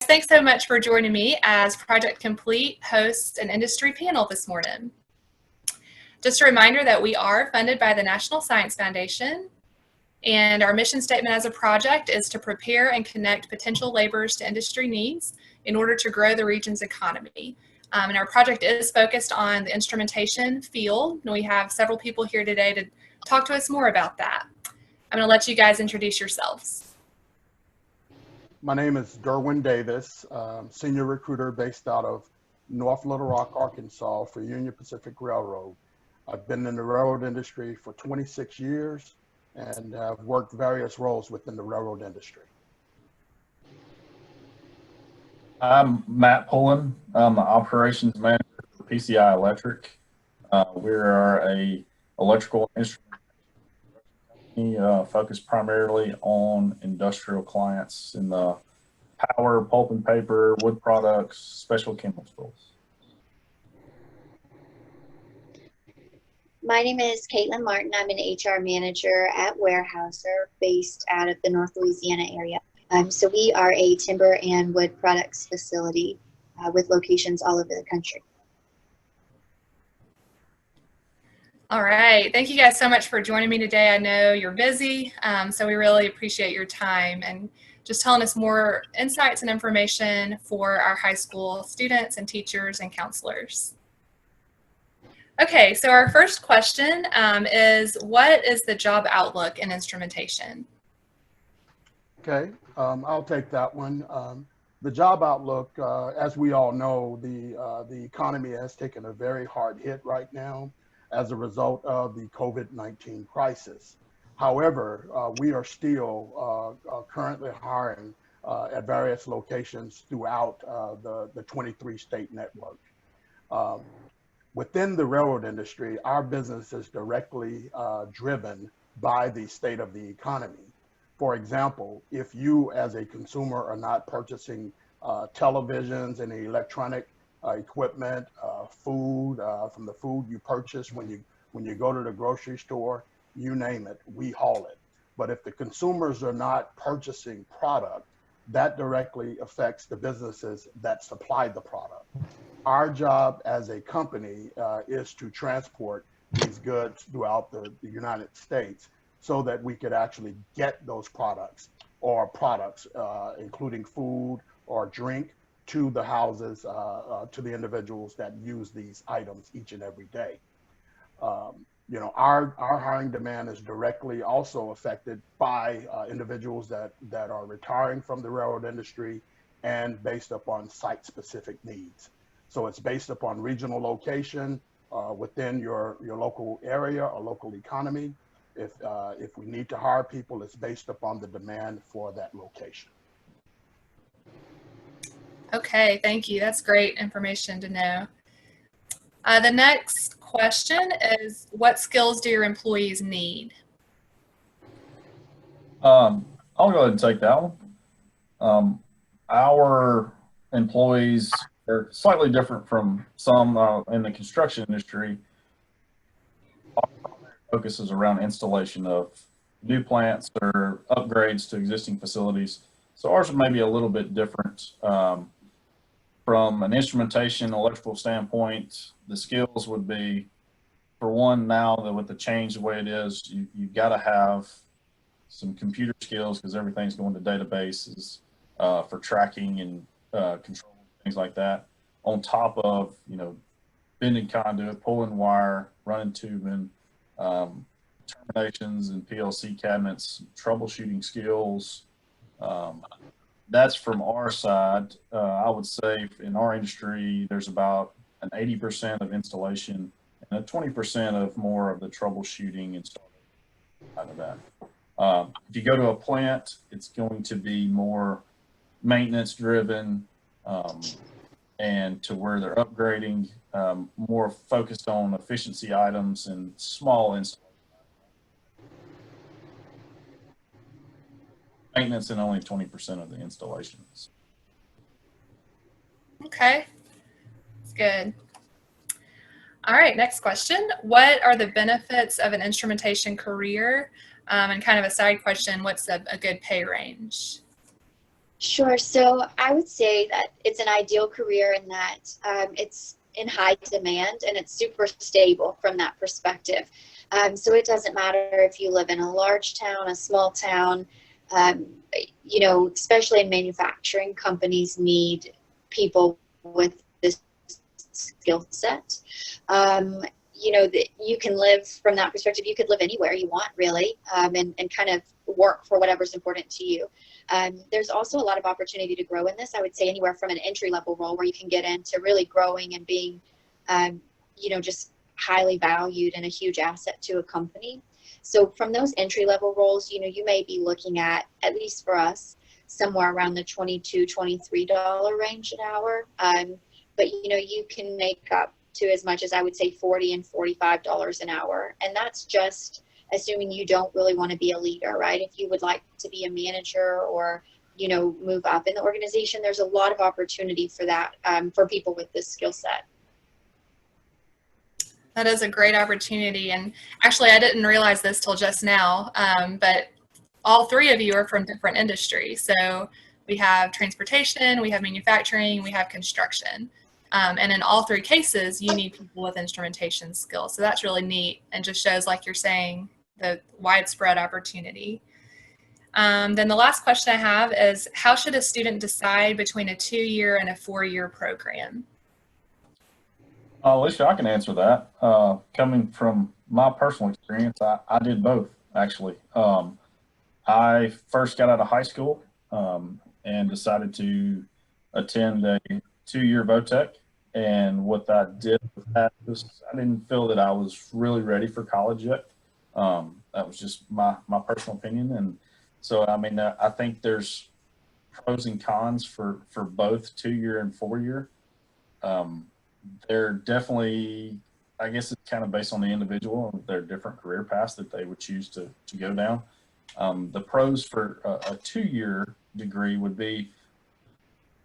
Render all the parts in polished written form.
thanks so much for joining me as Project Complete hosts an industry panel this morning. Just a reminder that we are funded by the National Science Foundation, and our mission statement as a project is to prepare and connect potential laborers to industry needs in order to grow the region's economy. And our project is focused on the instrumentation field, and we have several people here today to talk to us more about that. I'm going to let you guys introduce yourselves. My name is Derwin Davis, senior recruiter based out of North Little Rock, Arkansas for Union Pacific Railroad. I've been in the railroad industry for 26 years and have worked various roles within the railroad industry. I'm Matt Pullen. I'm the operations manager for PCI Electric. We are a electrical instrument company focused primarily on industrial clients in the power, pulp and paper, wood products, special chemicals. My name is Caitlin Martin. I'm an HR manager at Warehouser based out of the North Louisiana area. So we are a timber and wood products facility with locations all over the country. All right. Thank you guys so much for joining me today. I know you're busy, so we really appreciate your time and just telling us more insights and information for our high school students and teachers and counselors. Okay, so our first question is, what is the job outlook in instrumentation? Okay, I'll take that one. The job outlook, as we all know, the economy has taken a very hard hit right now as a result of the COVID-19 crisis. However, we are still currently hiring at various locations throughout the 23 state network. Within the railroad industry, our business is directly driven by the state of the economy. For example, if you as a consumer are not purchasing televisions and electronic equipment, food, from the food you purchase when you go to the grocery store, you name it, we haul it. But if the consumers are not purchasing product, that directly affects the businesses that supply the product. Our job as a company is to transport these goods throughout the United States so that we could actually get those products, including food or drink, to the houses, to the individuals that use these items each and every day. You know, our hiring demand is directly also affected by individuals that are retiring from the railroad industry and based upon site-specific needs. So it's based upon regional location within your local area or local economy. If we need to hire people, it's based upon the demand for that location. Okay, thank you. That's great information to know. The next question is, what skills do your employees need? I'll go ahead and take that one. Our employees are slightly different from some in the construction industry. Our primary focus is around installation of new plants or upgrades to existing facilities. So ours may be a little bit different. From an instrumentation electrical standpoint, the skills would be, for one, now that with the change the way it is, you've got to have some computer skills because everything's going to databases for tracking and control, things like that. On top of, you know, bending conduit, pulling wire, running tubing, terminations and PLC cabinets, troubleshooting skills. That's from our side. I would say in our industry, there's about an 80% of installation and a 20% of more of the troubleshooting and stuff out of that. If you go to a plant, it's going to be more maintenance driven and to where they're upgrading, more focused on efficiency items and small installations. Maintenance and only 20% of the installations. Okay, that's good. All right, next question. What are the benefits of an instrumentation career? And kind of a side question, what's a good pay range? Sure. So I would say that it's an ideal career in that it's in high demand and it's super stable from that perspective. So it doesn't matter if you live in a large town, a small town, um, especially in manufacturing, companies need people with this skill set. That you can live from that perspective. You could live anywhere you want, really, and kind of work for whatever's important to you. There's also a lot of opportunity to grow in this. I would say anywhere from an entry level role where you can get into really growing and being, just highly valued and a huge asset to a company. So from those entry level roles, you may be looking at least for us, somewhere around the $22, $23 range an hour. But you can make up to as much as I would say $40 and $45 an hour. And that's just assuming you don't really want to be a leader, right? If you would like to be a manager or, move up in the organization, there's a lot of opportunity for that for people with this skill set. That is a great opportunity. And actually, I didn't realize this till just now, but all three of you are from different industries. So we have transportation, we have manufacturing, we have construction. And in all three cases, you need people with instrumentation skills. So that's really neat and just shows, like you're saying, the widespread opportunity. Then the last question I have is, how should a student decide between a 2-year and a 4-year program? Alicia, I can answer that. Coming from my personal experience, I did both, actually. I first got out of high school and decided to attend a 2-year VOTEC. And what I did with that was I didn't feel that I was really ready for college yet. That was just my personal opinion. And so, I think there's pros and cons for both 2-year and 4-year. They're definitely, I guess it's kind of based on the individual and their different career paths that they would choose to go down. The pros for a 2-year degree would be,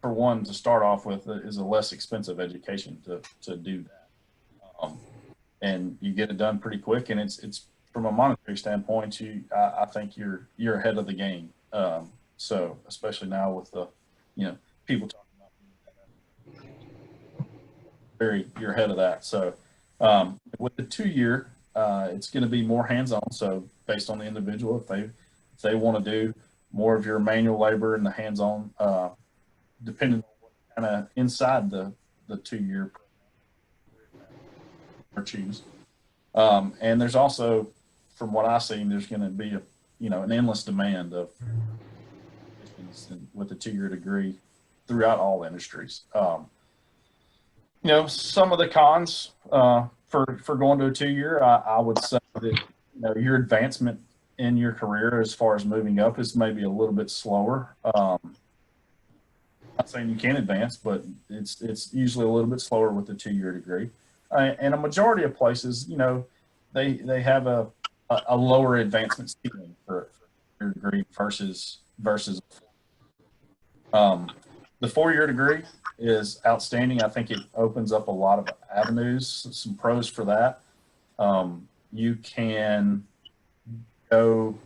for one, to start off with, is a less expensive education to do that. And you get it done pretty quick, and it's from a monetary standpoint, I think you're ahead of the game. So especially now with the, people talking about you're ahead of that. So with the 2-year, it's going to be more hands-on. So based on the individual, if they want to do more of your manual labor and the hands-on, depending on what kind of inside the 2-year program or choose. And there's also, from what I've seen, there's going to be an endless demand of with a 2-year degree throughout all industries. Some of the cons for going to a 2-year, I would say that your advancement in your career as far as moving up is maybe a little bit slower. Not saying you can't advance, but it's usually a little bit slower with the 2-year degree. And a majority of places, they have a lower advancement ceiling for your degree versus the 4-year degree is outstanding. I think it opens up a lot of avenues, some pros for that. You can go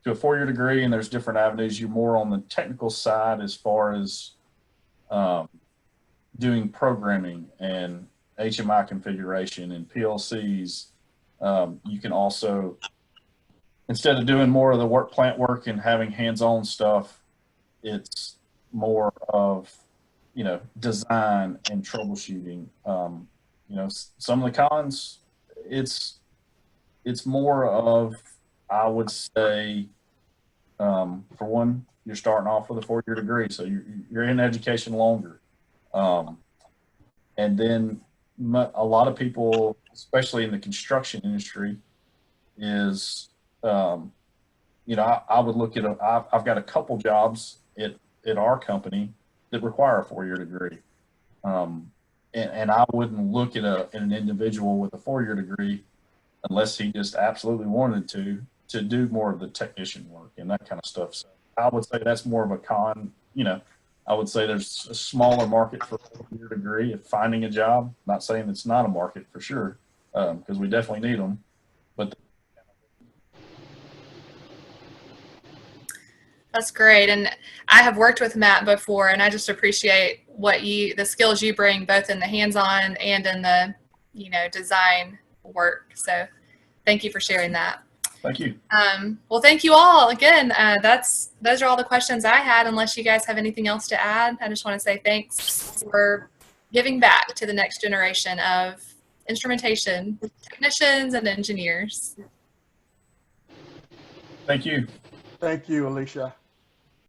to a 4-year degree and there's different avenues. You're more on the technical side as far as doing programming and HMI configuration and PLCs. You can also, instead of doing more of the plant work and having hands-on stuff, it's more of, design and troubleshooting. Some of the cons, it's more of, I would say, for one, you're starting off with a 4-year degree, so you're in education longer. And then a lot of people, especially in the construction industry, is, I would look at, I've got a couple jobs at our company that require a 4-year degree. And I wouldn't look at an individual with a 4-year degree unless he just absolutely wanted to do more of the technician work and that kind of stuff. So I would say that's more of a con. I would say there's a smaller market for a 4-year degree if finding a job. Not saying it's not a market for sure, because we definitely need them. But That's great. And I have worked with Matt before, and I just appreciate the skills you bring both in the hands-on and in the, design work. So thank you for sharing that. Thank you. Well, thank you all again. Those are all the questions I had. Unless you guys have anything else to add, I just want to say thanks for giving back to the next generation of instrumentation technicians and engineers. Thank you. Thank you, Alicia.